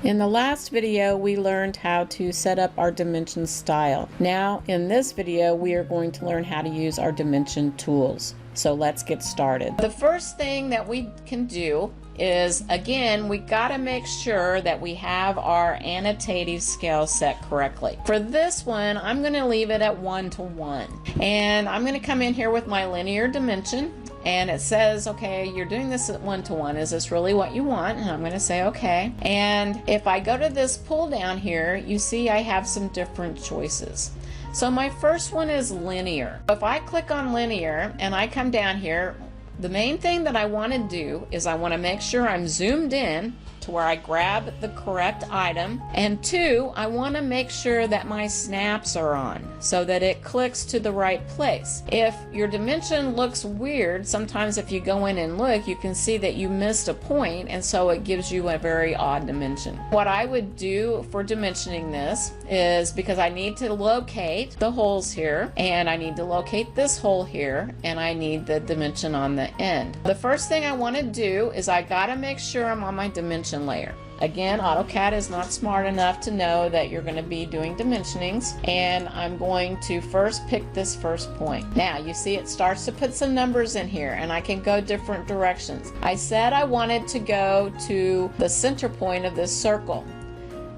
In the last video, we learned how to set up our dimension style. Now, in this video, we are going to learn how to use our dimension tools. So let's get started. The first thing that we can do is, again, we got to make sure that we have our annotative scale set correctly. For this one, I'm going to leave it at 1 to 1. And I'm going to come in here with my linear dimension. And it says, okay, you're doing this at 1 to 1. Is this really what you want? And I'm going to say, okay. And if I go to this pull down here, you see I have some different choices. So my first one is linear. If I click on linear and I come down here, the main thing that I want to do is I want to make sure I'm zoomed in to where I grab the correct item, and 2, I want to make sure that my snaps are on so that it clicks to the right place. If your dimension looks weird, sometimes if you go in and look, you can see that you missed a point, and so it gives you a very odd dimension. What I would do for dimensioning this is, because I need to locate the holes here, and I need to locate this hole here, and I need the dimension on the end. The first thing I want to do is I got to make sure I'm on my dimension layer. Again, AutoCAD is not smart enough to know that you're going to be doing dimensionings, and I'm going to first pick this first point. Now you see it starts to put some numbers in here, and I can go different directions. I said I wanted to go to the center point of this circle.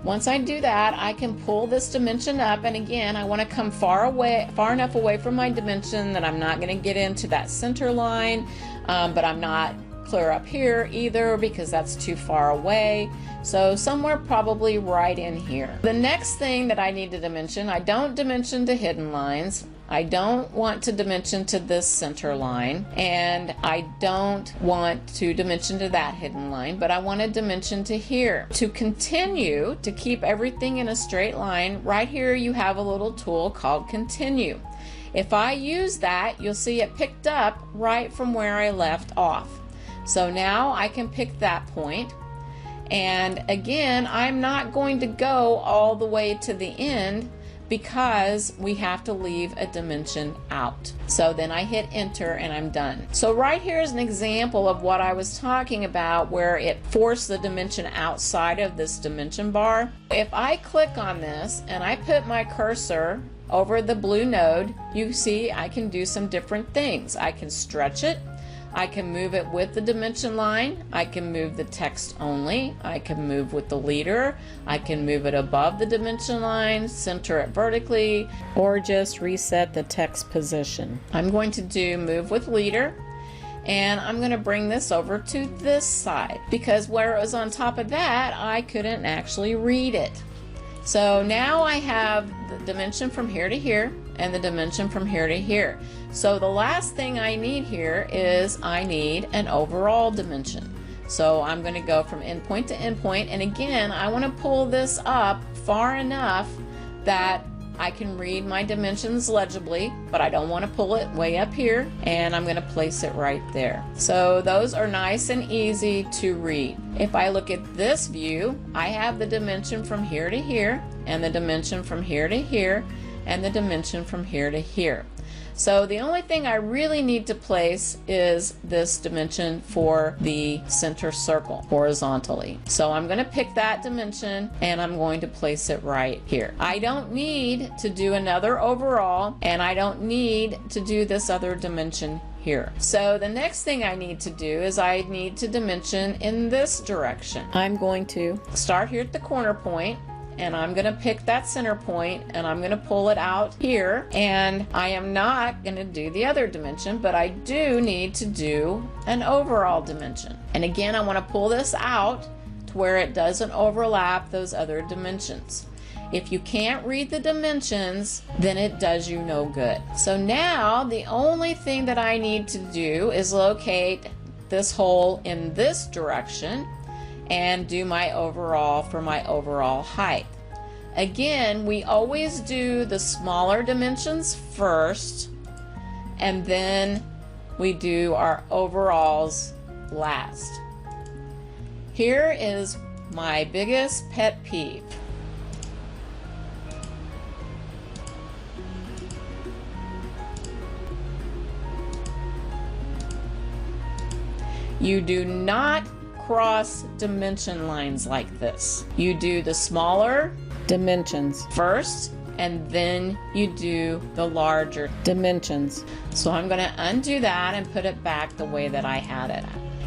Once I do that, I can pull this dimension up, and again, I want to come far enough away from my dimension that I'm not going to get into that center line, but I'm not clear up here either because that's too far away. So somewhere probably right in here. The next thing that I need to dimension, I don't dimension to hidden lines. I don't want to dimension to this center line, and I don't want to dimension to that hidden line, but I want to dimension to here. To continue, to keep everything in a straight line, right here you have a little tool called continue. If I use that, you'll see it picked up right from where I left off. So now I can pick that point, and again, I'm not going to go all the way to the end because we have to leave a dimension out. So then I hit enter and I'm done. So right here is an example of what I was talking about, where it forced the dimension outside of this dimension bar. If I click on this and I put my cursor over the blue node, you see I can do some different things. I can stretch it. I can move it with the dimension line, I can move the text only, I can move with the leader, I can move it above the dimension line, center it vertically, or just reset the text position. I'm going to do move with leader, and I'm going to bring this over to this side, because where it was on top of that, I couldn't actually read it. So now I have the dimension from here to here and the dimension from here to here. So the last thing I need here is I need an overall dimension. So I'm going to go from endpoint to endpoint, and again I want to pull this up far enough that I can read my dimensions legibly, but I don't want to pull it way up here, and I'm going to place it right there. So those are nice and easy to read. If I look at this view, I have the dimension from here to here, and the dimension from here to here, and the dimension from here to here. So the only thing I really need to place is this dimension for the center circle horizontally. So I'm going to pick that dimension and I'm going to place it right here. I don't need to do another overall, and I don't need to do this other dimension here. So the next thing I need to do is I need to dimension in this direction. I'm going to start here at the corner point, and I'm going to pick that center point and I'm going to pull it out here, and I am not going to do the other dimension, but I do need to do an overall dimension. And again, I want to pull this out to where it doesn't overlap those other dimensions. If you can't read the dimensions, then it does you no good. So now the only thing that I need to do is locate this hole in this direction and do my overall for my overall height. Again, we always do the smaller dimensions first, and then we do our overalls last. Here is my biggest pet peeve. You do not cross dimension lines like this. You do the smaller dimensions first, and then you do the larger dimensions. So I'm going to undo that and put it back the way that I had it.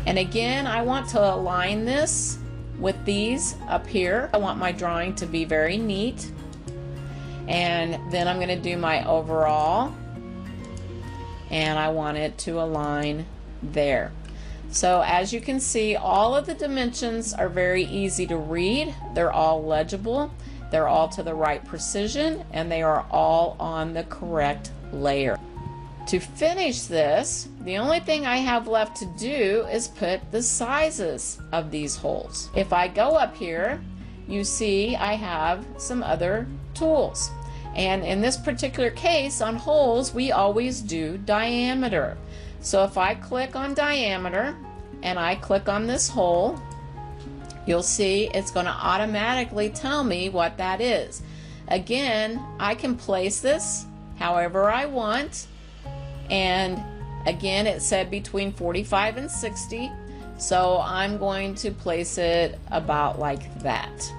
And again, I want to align this with these up here. I want my drawing to be very neat. And then I'm going to do my overall, and I want it to align there. So as you can see, all of the dimensions are very easy to read. They're all legible. They're all to the right precision, and they are all on the correct layer. To finish this, the only thing I have left to do is put the sizes of these holes. If I go up here, you see I have some other tools. And in this particular case, on holes, we always do diameter. So if I click on diameter and I click on this hole, you'll see it's going to automatically tell me what that is. Again, I can place this however I want, and again it said between 45 and 60, so I'm going to place it about like that.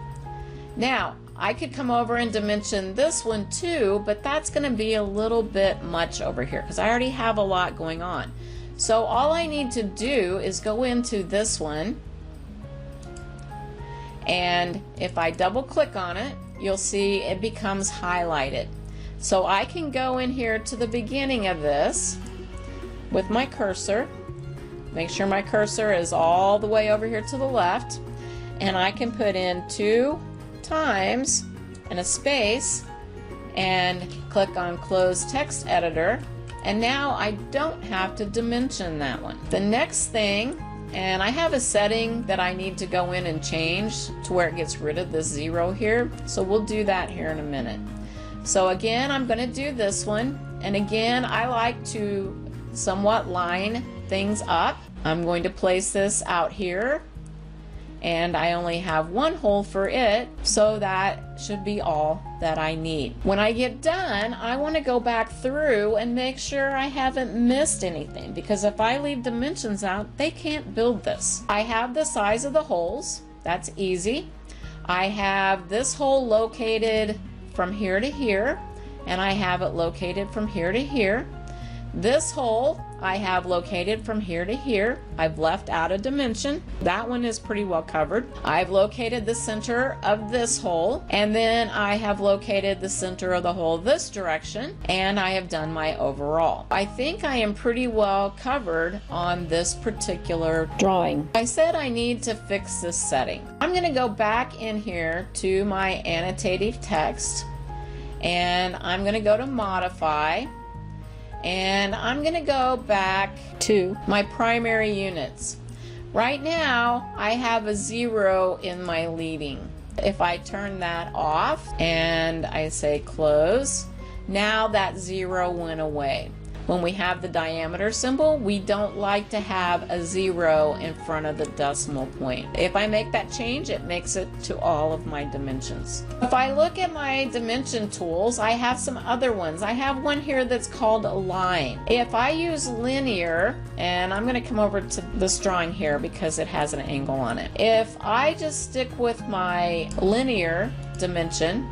Now I could come over and dimension this one too, but that's going to be a little bit much over here because I already have a lot going on. So all I need to do is go into this one, and if I double click on it, you'll see it becomes highlighted. So I can go in here to the beginning of this with my cursor, make sure my cursor is all the way over here to the left, and I can put in 2 times and a space and click on close text editor, and now I don't have to dimension that one. The next thing, and I have a setting that I need to go in and change to where it gets rid of this 0 here, so we'll do that here in a minute. So again, I'm going to do this one, and again I like to somewhat line things up. I'm going to place this out here, and I only have 1 hole for it, so that should be all that I need. When I get done, I want to go back through and make sure I haven't missed anything, because if I leave dimensions out, they can't build this. I have the size of the holes, that's easy. I have this hole located from here to here, and I have it located from here to here. This hole I have located from here to here. I've left out a dimension. That one is pretty well covered. I've located the center of this hole, and then I have located the center of the hole this direction, and I have done my overall. I think I am pretty well covered on this particular drawing. I said I need to fix this setting. I'm going to go back in here to my annotative text, and I'm going to go to modify, and I'm going to go back to my primary units. Right now I have a 0 in my leading. If I turn that off and I say close, now that 0 went away. When we have the diameter symbol, we don't like to have a 0 in front of the decimal point. If I make that change, it makes it to all of my dimensions. If I look at my dimension tools, I have some other ones. I have one here that's called Align. If I use linear, and I'm going to come over to this drawing here because it has an angle on it. If I just stick with my linear dimension,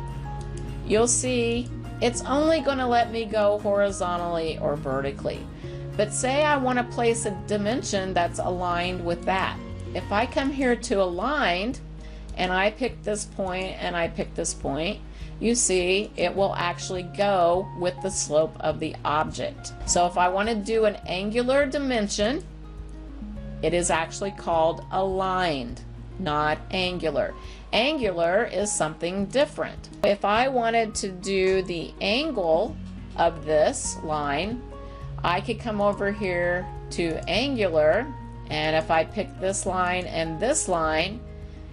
you'll see it's only going to let me go horizontally or vertically. But say I want to place a dimension that's aligned with that. If I come here to aligned and I pick this point and I pick this point, you see it will actually go with the slope of the object. So if I want to do an angular dimension, it is actually called aligned, not angular. Angular is something different. If I wanted to do the angle of this line, I could come over here to angular, and if I pick this line and this line,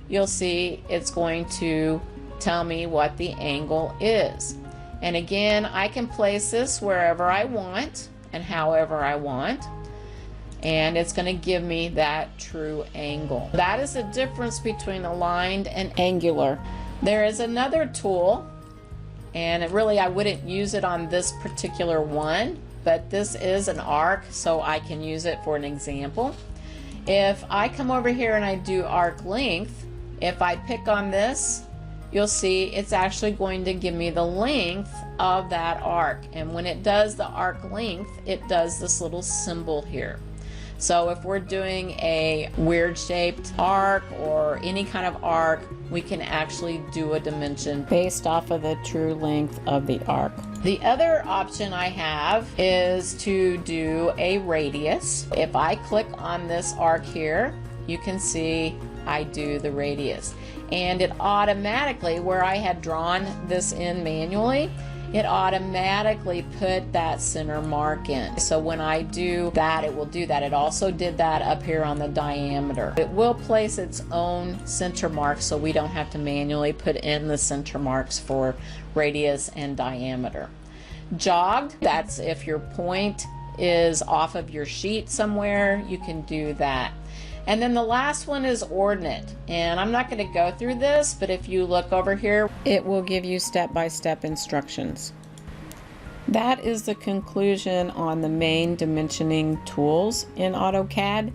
you'll see it's going to tell me what the angle is. And again, I can place this wherever I want and however I want, and it's going to give me that true angle. That is the difference between aligned and angular. There is another tool, and really I wouldn't use it on this particular one, but this is an arc, so I can use it for an example. If I come over here and I do arc length, if I pick on this, you'll see it's actually going to give me the length of that arc. And when it does the arc length, it does this little symbol here. So if we're doing a weird shaped arc or any kind of arc, we can actually do a dimension based off of the true length of the arc. The other option I have is to do a radius. If I click on this arc here, you can see I do the radius. And it automatically, where I had drawn this in manually, it automatically put that center mark in. So when I do that, it will do that. It also did that up here on the diameter. It will place its own center marks, so we don't have to manually put in the center marks for radius and diameter. Jogged, that's if your point is off of your sheet somewhere, you can do that. And then the last one is ordinate, and I'm not going to go through this, but if you look over here, it will give you step-by-step instructions. That is the conclusion on the main dimensioning tools in AutoCAD.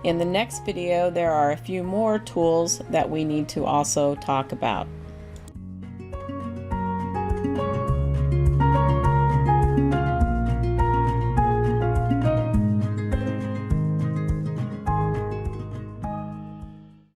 In the next video, there are a few more tools that we need to also talk about.